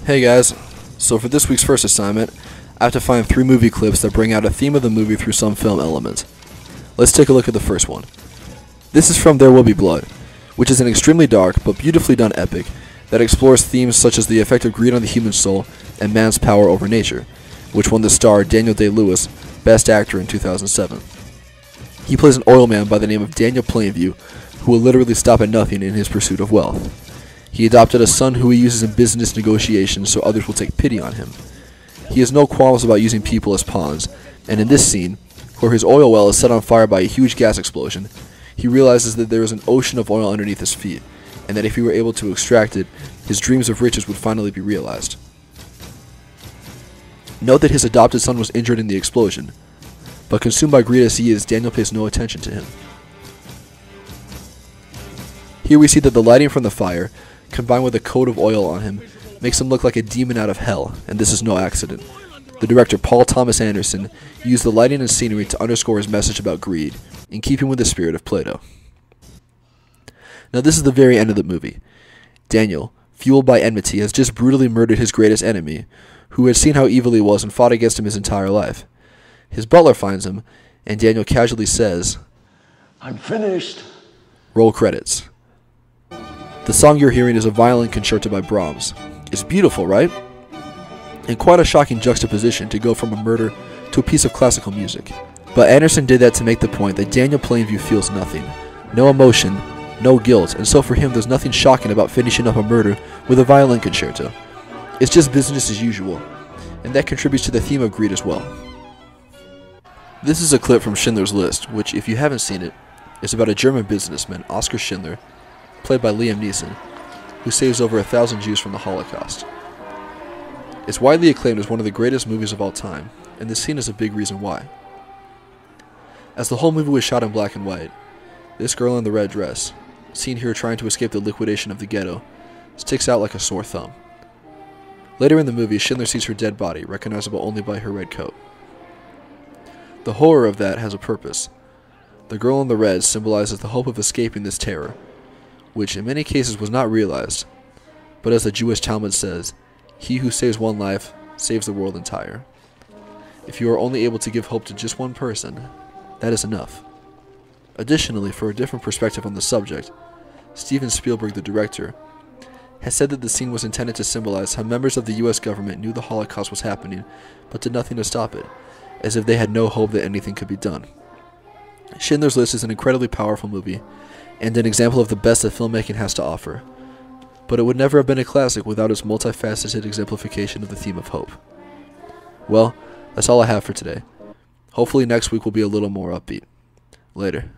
Hey guys, so for this week's first assignment, I have to find 3 movie clips that bring out a theme of the movie through some film element. Let's take a look at the first one. This is from There Will Be Blood, which is an extremely dark but beautifully done epic that explores themes such as the effect of greed on the human soul and man's power over nature, which won the star Daniel Day-Lewis Best Actor in 2007. He plays an oilman by the name of Daniel Plainview, who will literally stop at nothing in his pursuit of wealth. He adopted a son who he uses in business negotiations so others will take pity on him. He has no qualms about using people as pawns, and in this scene, where his oil well is set on fire by a huge gas explosion, he realizes that there is an ocean of oil underneath his feet, and that if he were able to extract it, his dreams of riches would finally be realized. Note that his adopted son was injured in the explosion, but consumed by greed as he is, Daniel pays no attention to him. Here we see that the lighting from the fire, combined with a coat of oil on him, makes him look like a demon out of hell, and this is no accident. The director Paul Thomas Anderson used the lighting and scenery to underscore his message about greed, in keeping with the spirit of Plato. Now this is the very end of the movie. Daniel, fueled by enmity, has just brutally murdered his greatest enemy, who had seen how evil he was and fought against him his entire life. His butler finds him, and Daniel casually says, "I'm finished." Roll credits. The song you're hearing is a violin concerto by Brahms. It's beautiful, right? And quite a shocking juxtaposition to go from a murder to a piece of classical music. But Anderson did that to make the point that Daniel Plainview feels nothing. No emotion, no guilt, and so for him there's nothing shocking about finishing up a murder with a violin concerto. It's just business as usual, and that contributes to the theme of greed as well. This is a clip from Schindler's List, which, if you haven't seen it, is about a German businessman, Oskar Schindler, played by Liam Neeson, who saves over 1,000 Jews from the Holocaust. It's widely acclaimed as one of the greatest movies of all time, and this scene is a big reason why. As the whole movie was shot in black and white, this girl in the red dress, seen here trying to escape the liquidation of the ghetto, sticks out like a sore thumb. Later in the movie, Schindler sees her dead body, recognizable only by her red coat. The horror of that has a purpose. The girl in the red symbolizes the hope of escaping this terror, which in many cases was not realized, but as the Jewish Talmud says, he who saves one life saves the world entire. If you are only able to give hope to just one person, that is enough. Additionally, for a different perspective on the subject, Steven Spielberg, the director, has said that the scene was intended to symbolize how members of the U.S. government knew the Holocaust was happening, but did nothing to stop it, as if they had no hope that anything could be done. Schindler's List is an incredibly powerful movie, and an example of the best that filmmaking has to offer, but it would never have been a classic without its multifaceted exemplification of the theme of hope. Well, that's all I have for today. Hopefully next week will be a little more upbeat. Later.